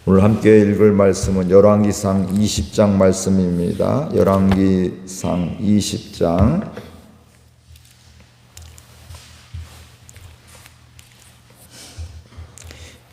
오늘 함께 읽을 말씀은 열왕기상 20장 말씀입니다. 열왕기상 20장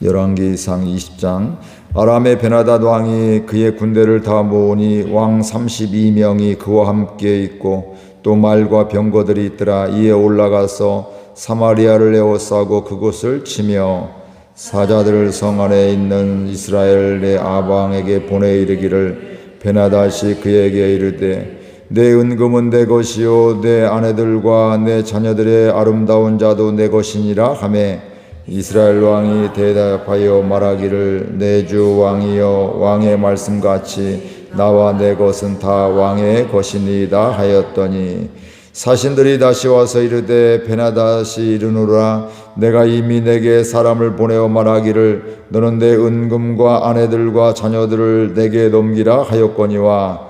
열왕기상 20장 아람의 베나닷 왕이 그의 군대를 다 모으니 왕 32명이 그와 함께 있고 또 말과 병거들이 있더라. 이에 올라가서 사마리아를 에워싸고 그곳을 치며 사자들을 성 안에 있는 이스라엘 내 아방에게 보내 이르기를 베나닷이 그에게 이르되 내 은금은 내 것이요 내 아내들과 내 자녀들의 아름다운 자도 내 것이니라 하매 이스라엘 왕이 대답하여 말하기를 내 주 왕이여 왕의 말씀같이 나와 내 것은 다 왕의 것이니이다 하였더니 사신들이 다시 와서 이르되 베나닷이 이르노라 내가 이미 내게 사람을 보내어 말하기를 너는 내 은금과 아내들과 자녀들을 내게 넘기라 하였거니와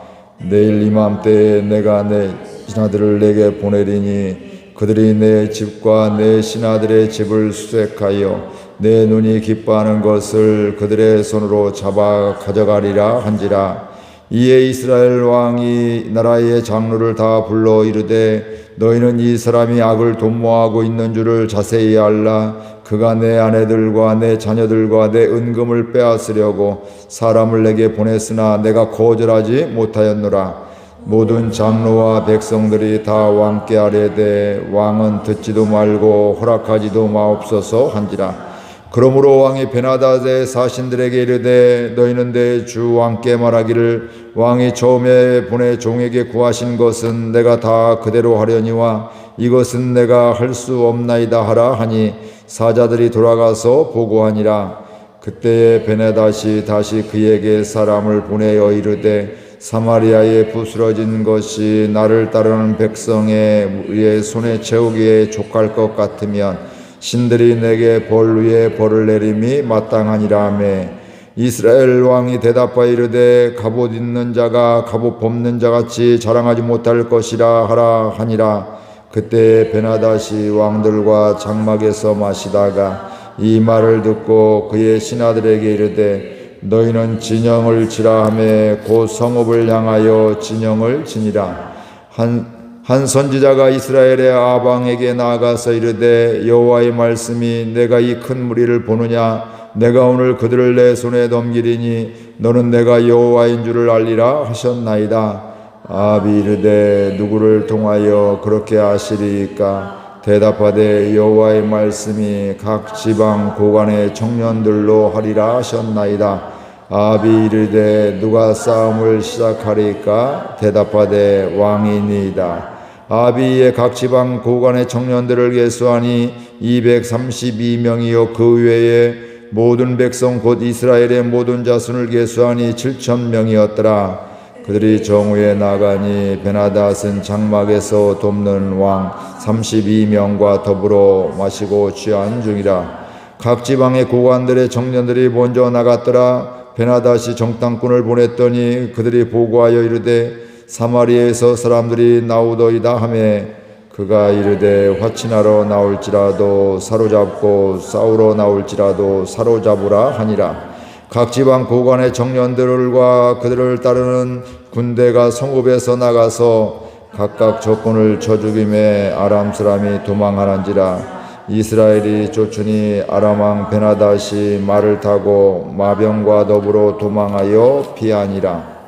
내일 이맘때에 내가 내 신하들을 내게 보내리니 그들이 내 집과 내 신하들의 집을 수색하여 내 눈이 기뻐하는 것을 그들의 손으로 잡아 가져가리라 한지라. 이에 이스라엘 왕이 나라의 장로를 다 불러 이르되 너희는 이 사람이 악을 도모하고 있는 줄을 자세히 알라. 그가 내 아내들과 내 자녀들과 내 은금을 빼앗으려고 사람을 내게 보냈으나 내가 거절하지 못하였노라. 모든 장로와 백성들이 다 왕께 아뢰되 왕은 듣지도 말고 허락하지도 마옵소서 한지라. 그러므로 왕이 베나닷의 사신들에게 이르되 너희는 내 주 왕께 말하기를 왕이 처음에 보내 종에게 구하신 것은 내가 다 그대로 하려니와 이것은 내가 할 수 없나이다 하라 하니 사자들이 돌아가서 보고하니라. 그때에 베나닷이 다시 그에게 사람을 보내어 이르되 사마리아에 부스러진 것이 나를 따르는 백성의 손에 채우기에 족할 것 같으면 신들이 내게 벌 위에 벌을 내림이 마땅하니라 하매 이스라엘 왕이 대답하여 이르되 갑옷 있는 자가 갑옷 벗는 자같이 자랑하지 못할 것이라 하라 하니라. 그때 베나닷이 왕들과 장막에서 마시다가 이 말을 듣고 그의 신하들에게 이르되 너희는 진영을 치라 하매 곧 성읍을 향하여 진영을 치니라. 한 선지자가 이스라엘의 아방에게 나아가서 이르되 여호와의 말씀이 내가 이 큰 무리를 보느냐 내가 오늘 그들을 내 손에 넘기리니 너는 내가 여호와인 줄을 알리라 하셨나이다. 아합이 이르되 누구를 통하여 그렇게 하시리이까 대답하되 여호와의 말씀이 각 지방 고관의 청년들로 하리라 하셨나이다. 아합이 이르되 누가 싸움을 시작하리까 대답하되 왕이니이다. 아합이 각 지방 고관의 청년들을 계수하니 232명이요 그 외에 모든 백성 곧 이스라엘의 모든 자손을 계수하니 7,000명이었더라. 그들이 정오에 나가니 베나닷은 장막에서 돕는 왕 32명과 더불어 마시고 취한 중이라. 각 지방의 고관들의 청년들이 먼저 나갔더라. 베나닷이 정탐꾼을 보냈더니 그들이 보고하여 이르되 사마리아에서 사람들이 나오더이다 하매 그가 이르되 화친하러 나올지라도 사로잡고 싸우러 나올지라도 사로잡으라 하니라. 각 지방 고관의 청년들과 그들을 따르는 군대가 성읍에서 나가서 각각 적군을 쳐 죽임에 아람 사람이 도망하는지라. 이스라엘이 쫓으니 아람 왕 베나닷이 말을 타고 마병과 더불어 도망하여 피하니라.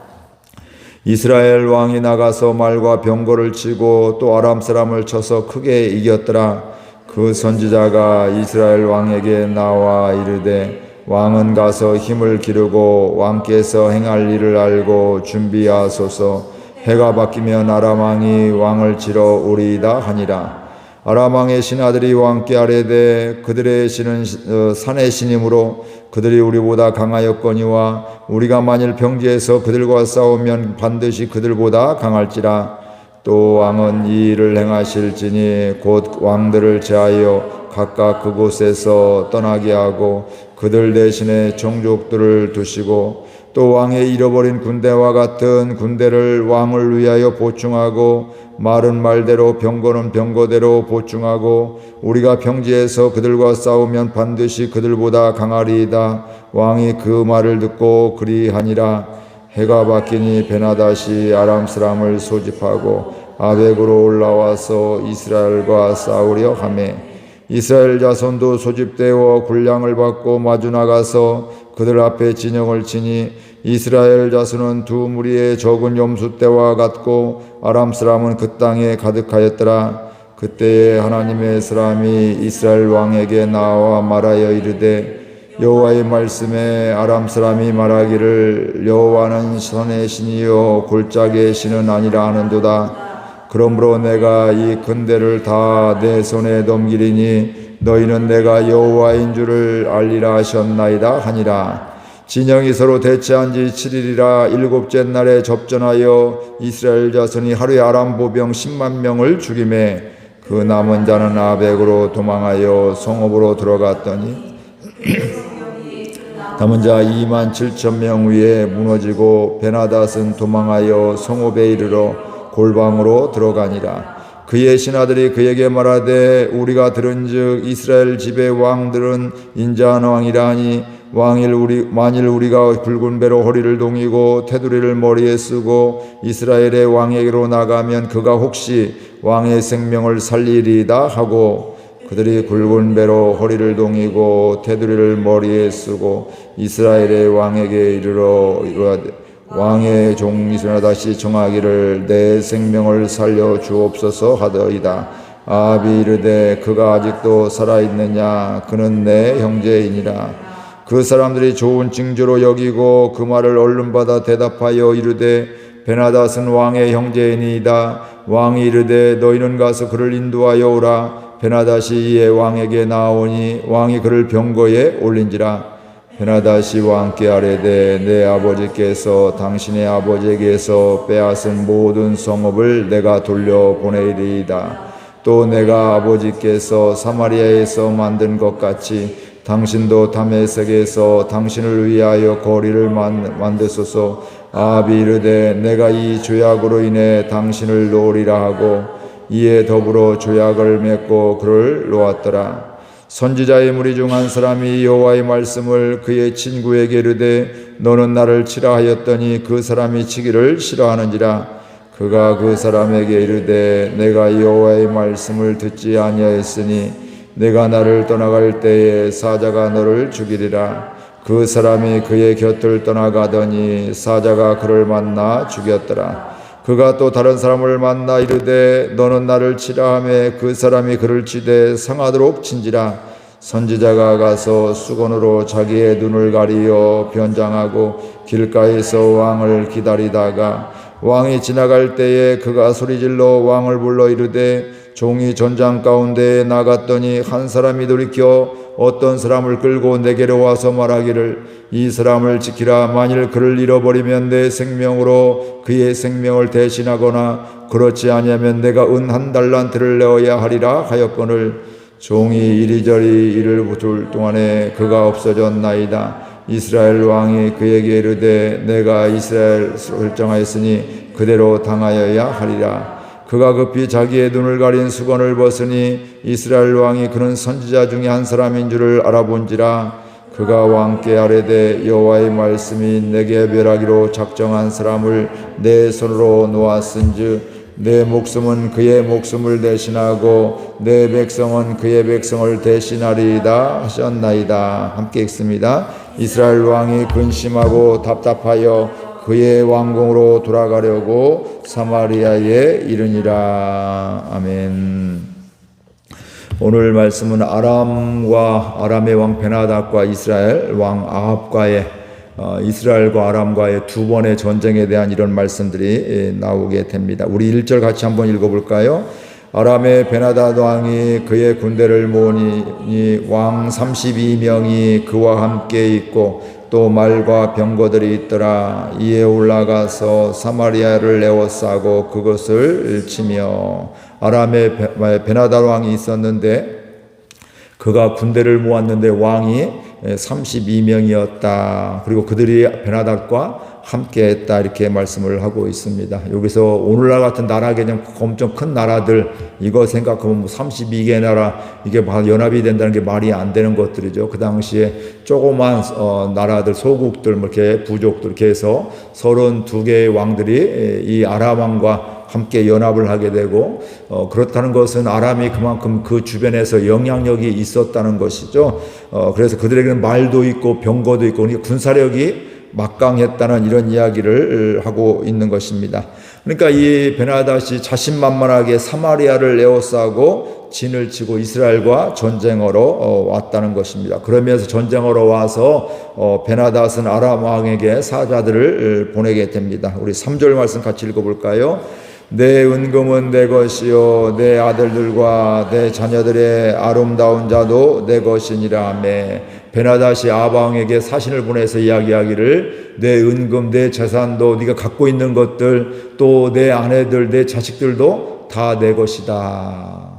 이스라엘 왕이 나가서 말과 병거를 치고 또 아람 사람을 쳐서 크게 이겼더라. 그 선지자가 이스라엘 왕에게 나와 이르되 왕은 가서 힘을 기르고 왕께서 행할 일을 알고 준비하소서. 해가 바뀌면 아람 왕이 왕을 치러 오리이다 하니라. 아람 왕의 신하들이 왕께 아뢰되 그들의 신은 산의 신이므로 그들이 우리보다 강하였거니와 우리가 만일 평지에서 그들과 싸우면 반드시 그들보다 강할지라. 또 왕은 이 일을 행하실지니 곧 왕들을 제하여 각각 그곳에서 떠나게 하고 그들 대신에 종족들을 두시고 또 왕의 잃어버린 군대와 같은 군대를 왕을 위하여 보충하고 말은 말대로 병거는 병거대로 보충하고 우리가 평지에서 그들과 싸우면 반드시 그들보다 강하리이다. 왕이 그 말을 듣고 그리하니라. 해가 바뀌니 베나다시 아람 사람을 소집하고 아벡으로 올라와서 이스라엘과 싸우려 하매 이스라엘 자손도 소집되어 군량을 받고 마주 나가서 그들 앞에 진영을 치니 이스라엘 자손은 두 무리의 적은 염소 떼와 같고 아람 사람은 그 땅에 가득하였더라. 그때에 하나님의 사람이 이스라엘 왕에게 나와 말하여 이르되 여호와의 말씀에 아람 사람이 말하기를 여호와는 선의 신이요 골짜기의 신은 아니라 하는도다. 그러므로 내가 이 군대를 다 내 손에 넘기리니 너희는 내가 여호와인 줄을 알리라 하셨나이다 하니라. 진영이 서로 대치한 지 7일이라 일곱째 날에 접전하여 이스라엘 자손이 하루에 아람 보병 10만 명을 죽이매 그 남은 자는 아벡으로 도망하여 성읍으로 들어갔더니 남은 자 2만 7천 명 위에 무너지고 베나닷은 도망하여 성읍에 이르러 골방으로 들어가니라. 그의 신하들이 그에게 말하되 우리가 들은즉 이스라엘 집의 왕들은 인자한 왕이라 하니 만일 우리가 붉은 배로 허리를 동이고 테두리를 머리에 쓰고 이스라엘의 왕에게로 나가면 그가 혹시 왕의 생명을 살리리이다 하고 그들이 굵은 배로 허리를 동이고 테두리를 머리에 쓰고 이스라엘의 왕에게 이르되 왕의 종 이스라엘 다시 정하기를 내 생명을 살려 주옵소서 하더이다. 아합이 이르되 그가 아직도 살아있느냐 그는 내 형제이니라. 그 사람들이 좋은 징조로 여기고 그 말을 얼른 받아 대답하여 이르되 베나닷은 왕의 형제이니이다. 왕이 이르되 너희는 가서 그를 인도하여 오라. 베나닷이 이에 왕에게 나오니 왕이 그를 병거에 올린지라. 베나닷이 왕께 아뢰되 내 아버지께서 당신의 아버지에게서 빼앗은 모든 성읍을 내가 돌려보내리이다. 또 내가 아버지께서 사마리아에서 만든 것 같이 당신도 다메섹에서 당신을 위하여 거리를 만드소서. 아합이 이르되 내가 이 조약으로 인해 당신을 놓으리라 하고 이에 더불어 조약을 맺고 그를 놓았더라. 선지자의 무리 중 한 사람이 여호와의 말씀을 그의 친구에게 이르되 너는 나를 치라 하였더니 그 사람이 치기를 싫어하는지라. 그가 그 사람에게 이르되 내가 여호와의 말씀을 듣지 아니하였으니 내가 나를 떠나갈 때에 사자가 너를 죽이리라. 그 사람이 그의 곁을 떠나가더니 사자가 그를 만나 죽였더라. 그가 또 다른 사람을 만나 이르되 너는 나를 치라 하매 그 사람이 그를 치되 상하도록 친지라. 선지자가 가서 수건으로 자기의 눈을 가리어 변장하고 길가에서 왕을 기다리다가 왕이 지나갈 때에 그가 소리질러 왕을 불러 이르되 종이 전장 가운데에 나갔더니 한 사람이 돌이켜 어떤 사람을 끌고 내게로 와서 말하기를 이 사람을 지키라. 만일 그를 잃어버리면 내 생명으로 그의 생명을 대신하거나 그렇지 아니하면 내가 은 1달란트를 내어야 하리라 하였거늘 종이 이리저리 이를 붙을 동안에 그가 없어졌나이다. 이스라엘 왕이 그에게 이르되 내가 이스라엘 결정하였으니 그대로 당하여야 하리라. 그가 급히 자기의 눈을 가린 수건을 벗으니 이스라엘 왕이 그는 선지자 중에 한 사람인 줄을 알아본지라. 그가 왕께 아뢰되 여호와의 말씀이 내게 멸하기로 작정한 사람을 내 손으로 놓았은즉 내 목숨은 그의 목숨을 대신하고 내 백성은 그의 백성을 대신하리이다 하셨나이다. 함께 읽습니다. 이스라엘 왕이 근심하고 답답하여 그의 왕궁으로 돌아가려고 사마리아에 이르니라. 아멘. 오늘 말씀은 아람의 왕 베나닷과 이스라엘 왕 아합과의 이스라엘과 아람과의 두 번의 전쟁에 대한 이런 말씀들이 나오게 됩니다. 우리 1절 같이 한번 읽어볼까요? 아람의 베나닷 왕이 그의 군대를 모으니 왕 32명이 그와 함께 있고 또 말과 병거들이 있더라. 이에 올라가서 사마리아를 에워싸고 그것을 치며. 아람의 베나닷 왕이 있었는데 그가 군대를 모았는데 왕이 32명이었다. 그리고 그들이 베나닷과 함께했다 이렇게 말씀을 하고 있습니다. 여기서 오늘날 같은 나라 개념 엄청 큰 나라들 이거 생각하면 32개 나라 이게 연합이 된다는 게 말이 안 되는 것들이죠. 그 당시에 조그만 나라들 소국들 이렇게 부족들 이렇게 해서 32개의 왕들이 이 아람 왕과 함께 연합을 하게 되고 그렇다는 것은 아람이 그만큼 그 주변에서 영향력이 있었다는 것이죠. 그래서 그들에게는 말도 있고 병거도 있고 군사력이 막강했다는 이런 이야기를 하고 있는 것입니다. 그러니까 이 베나닷이 자신만만하게 사마리아를 에워싸고 진을 치고 이스라엘과 전쟁하러 왔다는 것입니다. 그러면서 전쟁하러 와서 베나닷은 아람 왕에게 사자들을 보내게 됩니다. 우리 3절 말씀 같이 읽어볼까요? 내 은금은 내 것이요 내 아들들과 내 자녀들의 아름다운 자도 내 것이니라 하며 베나닷이 아방에게 사신을 보내서 이야기하기를 내 은금 내 재산도 네가 갖고 있는 것들 또 내 아내들 내 자식들도 다 내 것이다.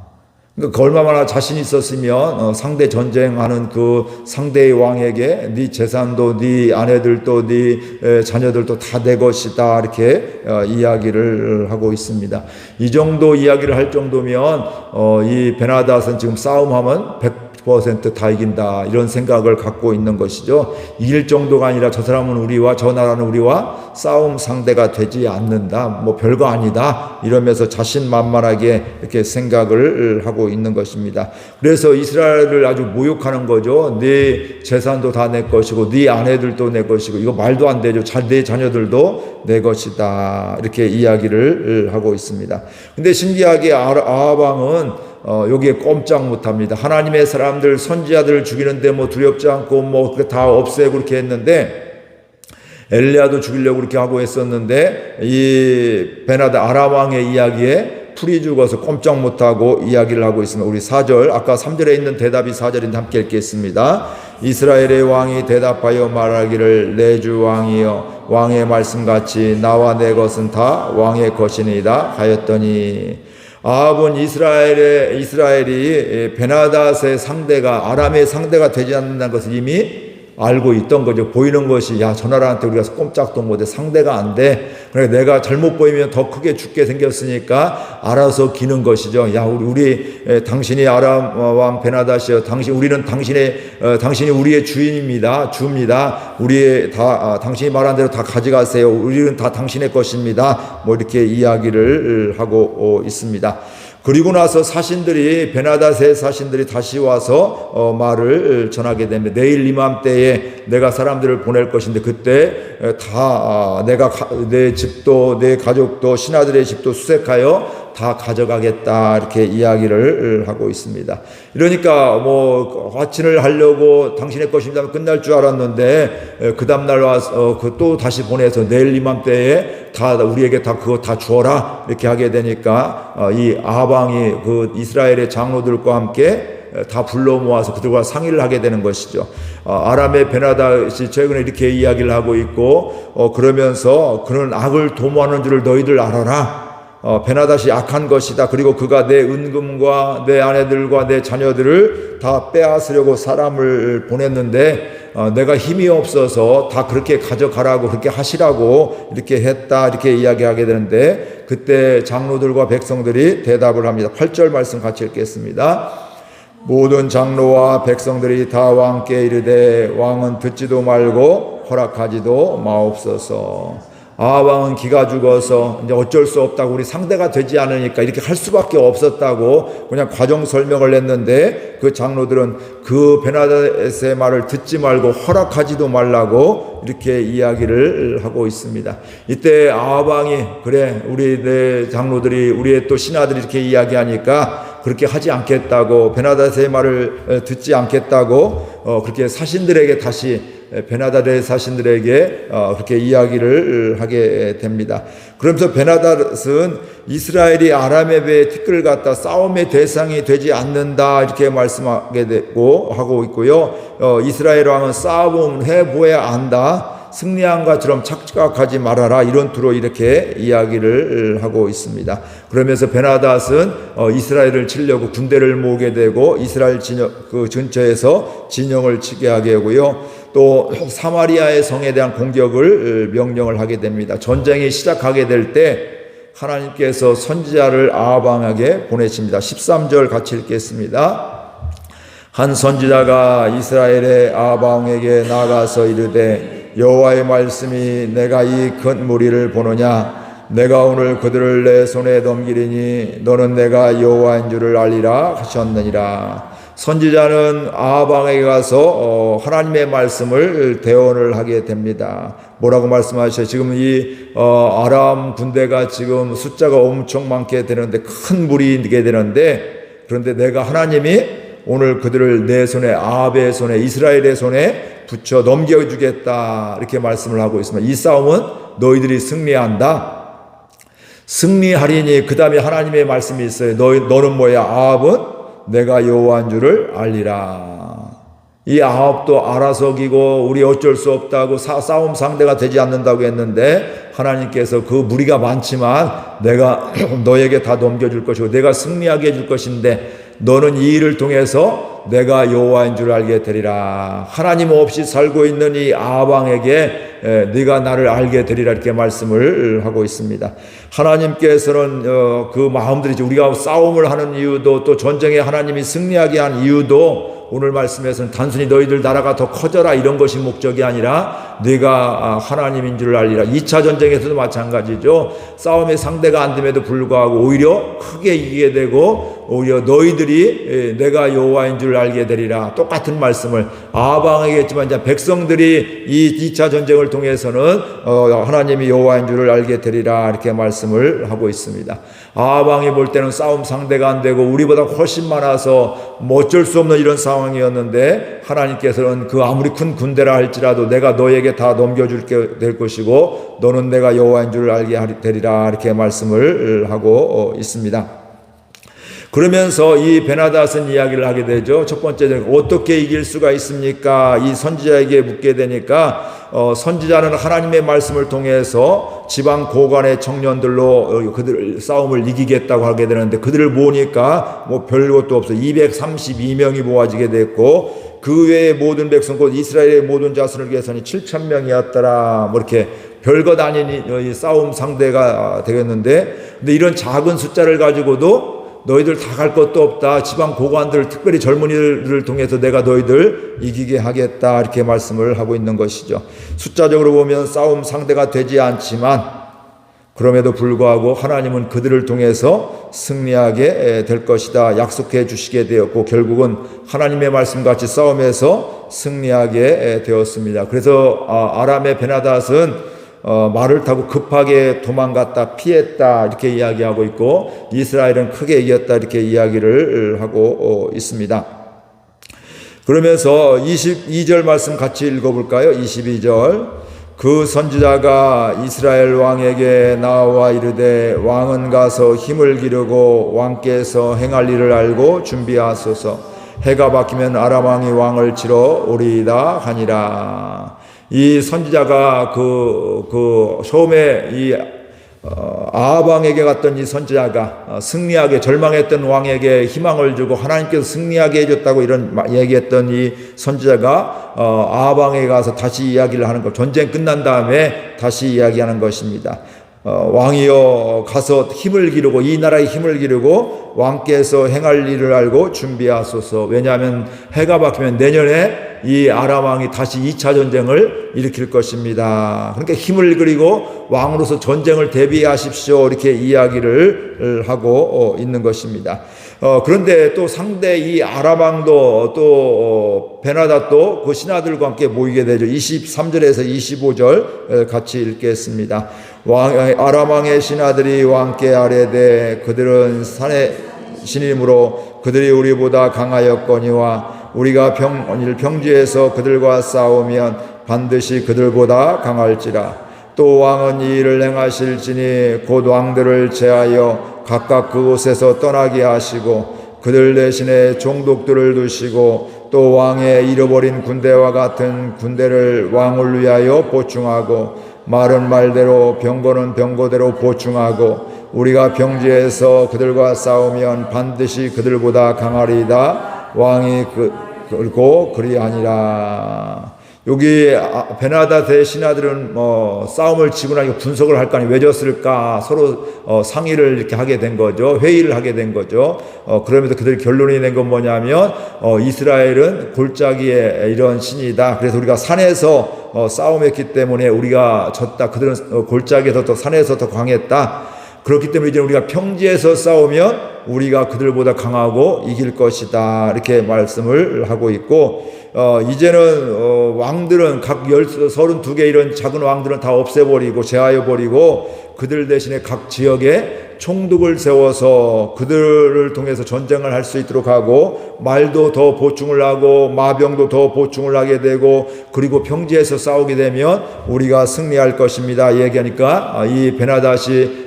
그러니까 얼마나 자신 있었으면 상대 전쟁하는 그 상대의 왕에게 네 재산도 네 아내들도 네 자녀들도 다 내 것이다 이렇게 이야기를 하고 있습니다. 이 정도 이야기를 할 정도면 이 베나닷은 지금 싸움하면 100% 다 이긴다 이런 생각을 갖고 있는 것이죠. 이길 정도가 아니라 저 사람은 우리와 저 나라는 우리와 싸움 상대가 되지 않는다 뭐 별거 아니다 이러면서 자신만만하게 이렇게 생각을 하고 있는 것입니다. 그래서 이스라엘을 아주 모욕하는 거죠. 네 재산도 다 내 것이고 네 아내들도 내 것이고 이거 말도 안 되죠. 내 자녀들도 내 것이다 이렇게 이야기를 하고 있습니다. 근데 신기하게 아합왕은 여기에 꼼짝 못합니다. 하나님의 사람들 선지자들을 죽이는데 뭐 두렵지 않고 뭐 다 없애고 그렇게 했는데 엘리야도 죽이려고 그렇게 하고 했었는데 이 베나닷 아람 왕의 이야기에 풀이 죽어서 꼼짝 못하고 이야기를 하고 있습니다. 우리 4절 아까 3절에 있는 대답이 4절인데 함께 읽겠습니다. 이스라엘의 왕이 대답하여 말하기를 내 주 왕이여 왕의 말씀같이 나와 내 것은 다 왕의 것이니이다 하였더니 아합은 이스라엘이 베나닷의 상대가 아람의 상대가 되지 않는다는 것을 이미 알고 있던 거죠. 보이는 것이 야 저 나라한테 우리가 꼼짝도 못해 상대가 안 돼. 그러니까 내가 잘못 보이면 더 크게 죽게 생겼으니까 알아서 기는 것이죠. 야 우리 당신이 아람 왕 베나닷이여 우리는 당신이 우리의 주인입니다. 주입니다. 당신이 말한 대로 다 가져가세요. 우리는 다 당신의 것입니다. 뭐 이렇게 이야기를 하고 있습니다. 그리고 나서 베나닷의 사신들이 다시 와서 말을 전하게 됩니다. 내일 이맘때에 내가 사람들을 보낼 것인데 그때 다 내가 내 집도 내 가족도 신하들의 집도 수색하여 다 가져가겠다 이렇게 이야기를 하고 있습니다. 이러니까 뭐 화친을 하려고 당신의 것입니다 끝날 줄 알았는데 그 다음날 와서 또 다시 보내서 내일 이맘때에 다 우리에게 다 그거 다 주어라 이렇게 하게 되니까 이 아합왕이 그 이스라엘의 장로들과 함께 다 불러 모아서 그들과 상의를 하게 되는 것이죠. 아람의 베나닷이 최근에 이렇게 이야기를 하고 있고 그러면서 그는 악을 도모하는 줄을 너희들 알아라. 베나닷이 악한 것이다. 그리고 그가 내 은금과 내 아내들과 내 자녀들을 다 빼앗으려고 사람을 보냈는데 내가 힘이 없어서 다 그렇게 가져가라고 그렇게 하시라고 이렇게 했다 이렇게 이야기하게 되는데 그때 장로들과 백성들이 대답을 합니다. 8절 말씀 같이 읽겠습니다. 모든 장로와 백성들이 다 왕께 이르되 왕은 듣지도 말고 허락하지도 마옵소서. 왕은 기가 죽어서 이제 어쩔 수 없다고 우리 상대가 되지 않으니까 이렇게 할 수밖에 없었다고 그냥 과정 설명을 했는데 그 장로들은 그 베나닷의 말을 듣지 말고 허락하지도 말라고 이렇게 이야기를 하고 있습니다. 이때 아합왕이 그래 우리 내 장로들이 우리의 또 신하들이 이렇게 이야기하니까 그렇게 하지 않겠다고 베나닷의 말을 듣지 않겠다고 그렇게 사신들에게 다시 베나닷의 사신들에게 그렇게 이야기를 하게 됩니다. 그러면서 베나닷은 이스라엘이 아람에 비해 티끌 같다 싸움의 대상이 되지 않는다 이렇게 말씀하게 되고 하고 있고요. 이스라엘 왕은 싸움 해보아야 안다. 승리한 것처럼 착각하지 말아라. 이런 투로 이렇게 이야기를 하고 있습니다. 그러면서 베나닷은 이스라엘을 치려고 군대를 모으게 되고 이스라엘 그 근처에서 진영을 치게 하게 하고요. 또 사마리아의 성에 대한 공격을 명령을 하게 됩니다. 전쟁이 시작하게 될 때 하나님께서 선지자를 아합 왕에게 보내십니다. 13절 같이 읽겠습니다. 한 선지자가 이스라엘의 아합 왕에게 나가서 이르되 여호와의 말씀이 내가 이 큰 무리를 보느냐 내가 오늘 그들을 내 손에 넘기리니 너는 내가 여호와인 줄을 알리라 하셨느니라. 선지자는 아합 왕에게 가서 하나님의 말씀을 대언을 하게 됩니다. 뭐라고 말씀하셔요? 지금 이 아람 군대가 지금 숫자가 엄청 많게 되는데 큰 무리게 되는데 그런데 내가 하나님이 오늘 그들을 내 손에 아합의 손에 이스라엘의 손에 붙여 넘겨주겠다 이렇게 말씀을 하고 있습니다. 이 싸움은 너희들이 승리한다. 승리하리니 그 다음에 하나님의 말씀이 있어요. 너는 뭐야? 아합은 내가 여호와인 줄을 알리라. 이 아합도 알아서기고 우리 어쩔 수 없다고 싸움 상대가 되지 않는다고 했는데 하나님께서 그 무리가 많지만 내가 너에게 다 넘겨줄 것이고 내가 승리하게 해줄 것인데 너는 이 일을 통해서 내가 여호와인 줄 알게 되리라. 하나님 없이 살고 있는 이 아합 왕에게 네가 나를 알게 되리라 이렇게 말씀을 하고 있습니다. 하나님께서는 그 마음들이죠. 우리가 싸움을 하는 이유도 또 전쟁에 하나님이 승리하게 한 이유도 오늘 말씀에서는 단순히 너희들 나라가 더 커져라 이런 것이 목적이 아니라 네가 하나님인 줄 알리라. 2차 전쟁에서도 마찬가지죠. 싸움의 상대가 안 됨에도 불구하고 오히려 크게 이기게 되고 오히려 너희들이 내가 여호와인 줄 알게 되리라. 똑같은 말씀을 아합 왕에게 했지만 이제 백성들이 이 2차 전쟁을 통해서는 하나님이 여호와인 줄을 알게 되리라 이렇게 말씀을 하고 있습니다. 아합 왕이 볼 때는 싸움 상대가 안 되고 우리보다 훨씬 많아서 뭐 어쩔 수 없는 이런 상황이었는데 하나님께서는 그 아무리 큰 군대라 할지라도 내가 너에게 다 넘겨줄게 될 것이고 너는 내가 여호와인 줄 알게 되리라 이렇게 말씀을 하고 있습니다. 그러면서 이 베나닷은 이야기를 하게 되죠. 첫 번째, 어떻게 이길 수가 있습니까? 이 선지자에게 묻게 되니까 선지자는 하나님의 말씀을 통해서 지방 고관의 청년들로 그들 싸움을 이기겠다고 하게 되는데 그들을 모으니까 뭐 별것도 없어. 232명이 모아지게 됐고 그 외의 모든 백성 곧 이스라엘의 모든 자손을 위해서는 7,000명이었더라. 뭐 이렇게 별것 아닌 싸움 상대가 되겠는데 근데 이런 작은 숫자를 가지고도 너희들 다 갈 것도 없다. 지방 고관들 특별히 젊은이들을 통해서 내가 너희들 이기게 하겠다. 이렇게 말씀을 하고 있는 것이죠. 숫자적으로 보면 싸움 상대가 되지 않지만 그럼에도 불구하고 하나님은 그들을 통해서 승리하게 될 것이다. 약속해 주시게 되었고 결국은 하나님의 말씀같이 싸움에서 승리하게 되었습니다. 그래서 아람의 베나닷은 말을 타고 급하게 도망갔다 피했다 이렇게 이야기하고 있고 이스라엘은 크게 이겼다 이렇게 이야기를 하고 있습니다. 그러면서 22절 말씀 같이 읽어볼까요? 22절 그 선지자가 이스라엘 왕에게 나와 이르되 왕은 가서 힘을 기르고 왕께서 행할 일을 알고 준비하소서. 해가 바뀌면 아람 왕이 왕을 치러 오리이다 하니라. 이 선지자가 처음에 이 아합 왕에게 갔던 이 선지자가 승리하게 절망했던 왕에게 희망을 주고 하나님께서 승리하게 해줬다고 이런 얘기했던 이 선지자가 아합 왕에게 가서 다시 이야기를 하는 것. 전쟁 끝난 다음에 다시 이야기하는 것입니다. 왕이여 가서 힘을 기르고 이 나라의 힘을 기르고 왕께서 행할 일을 알고 준비하소서. 왜냐하면 해가 바뀌면 내년에 이 아람 왕이 다시 2차 전쟁을 일으킬 것입니다. 그러니까 힘을 기르고 왕으로서 전쟁을 대비하십시오. 이렇게 이야기를 하고 있는 것입니다. 그런데 또 상대 이 아람 왕도 또 베나닷도 그 신하들과 함께 모이게 되죠. 23절에서 25절 같이 읽겠습니다. 아람 왕의 신하들이 왕께 아뢰되 그들은 산의 신임으로 그들이 우리보다 강하였거니와 우리가 평지에서 그들과 싸우면 반드시 그들보다 강할지라. 또 왕은 이 일을 행하실지니 곧 왕들을 제하여 각각 그곳에서 떠나게 하시고 그들 대신에 종독들을 두시고 또 왕의 잃어버린 군대와 같은 군대를 왕을 위하여 보충하고 말은 말대로 병거는 병거대로 보충하고 우리가 평지에서 그들과 싸우면 반드시 그들보다 강하리이다. 왕이 그리고 그리하니라. 여기 베나닷의 신하들은 싸움을 치고 나니까 분석을 할 거 아니에요. 왜 졌을까 서로 상의를 이렇게 하게 된 거죠. 회의를 하게 된 거죠. 그러면서 그들이 결론이 낸 건 뭐냐면 이스라엘은 골짜기에 이런 신이다. 그래서 우리가 산에서 싸움했기 때문에 우리가 졌다. 그들은 골짜기에서 더 산에서 더 강했다. 그렇기 때문에 이제 우리가 평지에서 싸우면 우리가 그들보다 강하고 이길 것이다. 이렇게 말씀을 하고 있고 이제는 왕들은 각 32개 이런 작은 왕들은 다 없애버리고 제하여버리고 그들 대신에 각 지역에 총독을 세워서 그들을 통해서 전쟁을 할 수 있도록 하고 말도 더 보충을 하고 마병도 더 보충을 하게 되고 그리고 평지에서 싸우게 되면 우리가 승리할 것입니다. 얘기하니까 이 베나닷이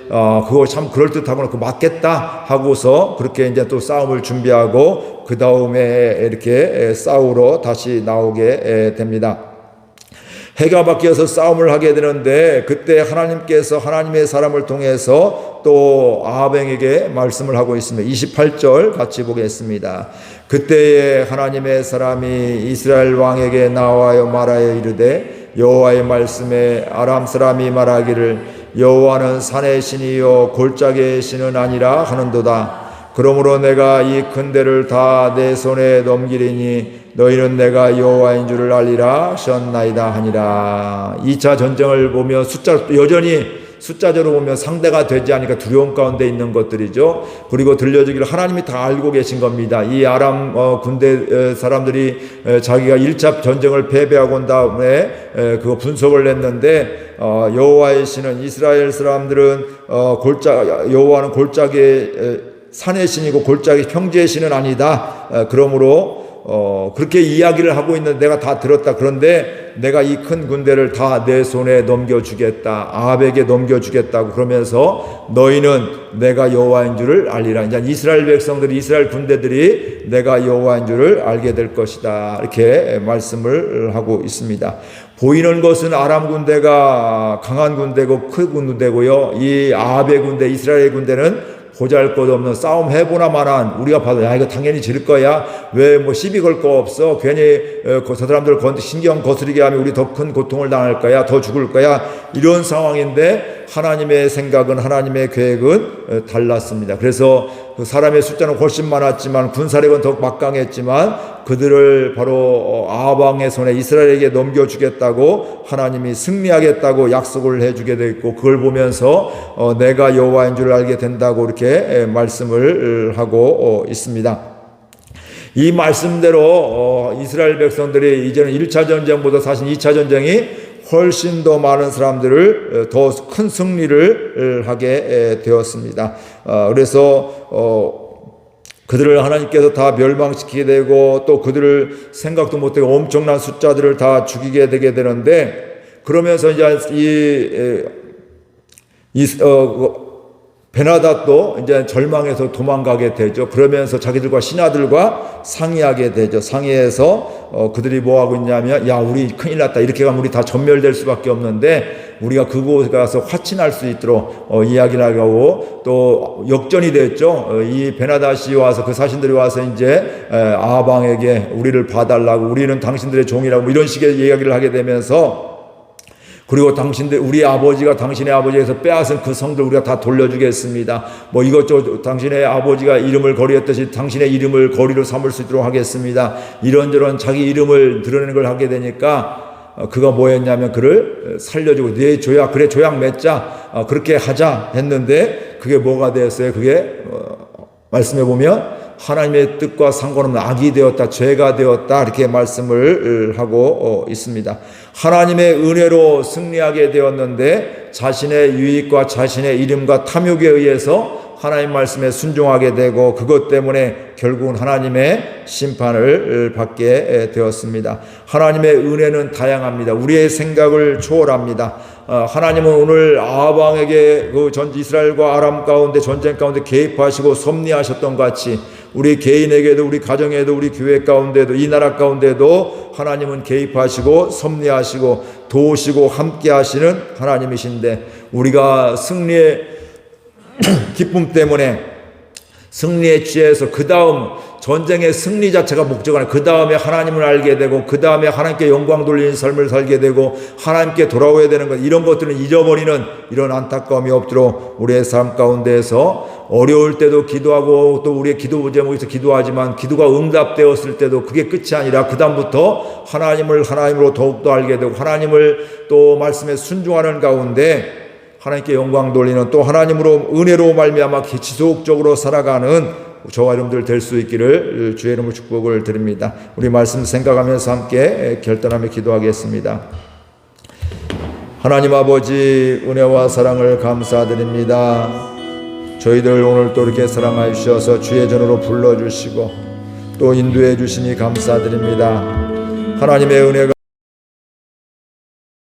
그거 참 그럴듯하구나 그 맞겠다 하고서 그렇게 이제 또 싸움을 준비하고 그 다음에 이렇게 싸우러 다시 나오게 됩니다. 해가 바뀌어서 싸움을 하게 되는데 그때 하나님께서 하나님의 사람을 통해서 또 아합에게 말씀을 하고 있습니다. 28절 같이 보겠습니다. 그때에 하나님의 사람이 이스라엘 왕에게 나와여 말하여 이르되 여호와의 말씀에 아람 사람이 말하기를 여호와는 산의 신이요 골짜기의 신은 아니라 하는도다. 그러므로 내가 이 큰대를 다 내 손에 넘기리니 너희는 내가 여호와인 줄을 알리라 하셨나이다 하니라. 2차 전쟁을 보면 여전히 숫자적으로 보면 상대가 되지 않으니까 두려움 가운데 있는 것들이죠. 그리고 들려주기를 하나님이 다 알고 계신 겁니다. 이 아람 군대 사람들이 자기가 1차 전쟁을 패배하고 온 다음에 그거 분석을 했는데 여호와의 신은 이스라엘 사람들은 여호와는 골짜기의 산의 신이고 골짜기 평지의 신은 아니다. 그러므로 그렇게 이야기를 하고 있는데 내가 다 들었다. 그런데 내가 이 큰 군대를 다 내 손에 넘겨주겠다. 아합에게 넘겨주겠다고 그러면서 너희는 내가 여호와인 줄을 알리라. 이제 이스라엘 백성들이 이스라엘 군대들이 내가 여호와인 줄을 알게 될 것이다. 이렇게 말씀을 하고 있습니다. 보이는 것은 아람 군대가 강한 군대고 큰 군대고요. 이 아합의 군대, 이스라엘 군대는 보잘것없는 싸움 해보나마난 우리가 봐도 야 이거 당연히 질 거야 왜 뭐 시비 걸 거 없어 괜히 저 사람들 신경 거스르게 하면 우리 더 큰 고통을 당할 거야 더 죽을 거야 이런 상황인데 하나님의 생각은 하나님의 계획은 달랐습니다. 그래서 그 사람의 숫자는 훨씬 많았지만 군사력은 더 막강했지만 그들을 바로 아합 왕의 손에 이스라엘에게 넘겨주겠다고 하나님이 승리하겠다고 약속을 해주게 돼 있고 그걸 보면서 내가 여호와인 줄 알게 된다고 이렇게 말씀을 하고 있습니다. 이 말씀대로 이스라엘 백성들이 이제는 1차 전쟁보다 사실 2차 전쟁이 훨씬 더 많은 사람들을 더 큰 승리를 하게 되었습니다. 그래서 그들을 하나님께서 다 멸망시키게 되고 또 그들을 생각도 못하고 엄청난 숫자들을 다 죽이게 되게 되는데 그러면서 이제 베나닷도 이제 절망해서 도망가게 되죠. 그러면서 자기들과 신하들과 상의하게 되죠. 상의해서 그들이 뭐 하고 있냐면 야 우리 큰일 났다. 이렇게 가면 우리 다 전멸될 수밖에 없는데 우리가 그곳에 가서 화친할 수 있도록 이야기를 하고 또 역전이 됐죠. 이 베나닷이 와서 그 사신들이 와서 이제 아합 왕에게 우리를 봐달라고 우리는 당신들의 종이라고 이런 식의 이야기를 하게 되면서 그리고 우리 아버지가 당신의 아버지에서 빼앗은 그 성들 우리가 다 돌려주겠습니다. 뭐 이것저것 당신의 아버지가 이름을 거리했듯이 당신의 이름을 거리로 삼을 수 있도록 하겠습니다. 이런저런 자기 이름을 드러내는 걸 하게 되니까 그가 뭐였냐면 그를 살려주고 네 조약 그래 조약 맺자 그렇게 하자 했는데 그게 뭐가 되었어요? 그게 말씀해 보면 하나님의 뜻과 상관없는 악이 되었다, 죄가 되었다 이렇게 말씀을 하고 있습니다. 하나님의 은혜로 승리하게 되었는데 자신의 유익과 자신의 이름과 탐욕에 의해서 하나님 말씀에 순종하게 되고 그것 때문에 결국은 하나님의 심판을 받게 되었습니다. 하나님의 은혜는 다양합니다. 우리의 생각을 초월합니다. 하나님은 오늘 아합 왕에게 그 이스라엘과 아람 가운데 전쟁 가운데 개입하시고 섭리하셨던 것 같이 우리 개인에게도 우리 가정에도 우리 교회 가운데도 이 나라 가운데도 하나님은 개입하시고 섭리하시고 도우시고 함께 하시는 하나님이신데 우리가 승리의 기쁨 때문에 승리에 취해서 그 다음 전쟁의 승리 자체가 목적 아니라 그 다음에 하나님을 알게 되고 그 다음에 하나님께 영광 돌리는 삶을 살게 되고 하나님께 돌아오야 되는 것 이런 것들은 잊어버리는 이런 안타까움이 없도록 우리의 삶 가운데에서 어려울 때도 기도하고 또 우리의 기도 제목에서 기도하지만 기도가 응답되었을 때도 그게 끝이 아니라 그 다음부터 하나님을 하나님으로 더욱더 알게 되고 하나님을 또 말씀에 순종하는 가운데 하나님께 영광 돌리는 또 하나님으로 은혜로 말미암아 지속적으로 살아가는 저와 여러분들 될 수 있기를 주의 이름으로 축복을 드립니다. 우리 말씀 생각하면서 함께 결단하며 기도하겠습니다. 하나님 아버지 은혜와 사랑을 감사드립니다. 저희들 오늘 또 이렇게 사랑하여 주셔서 주의 전으로 불러주시고 또 인도해 주시니 감사드립니다. 하나님의 은혜가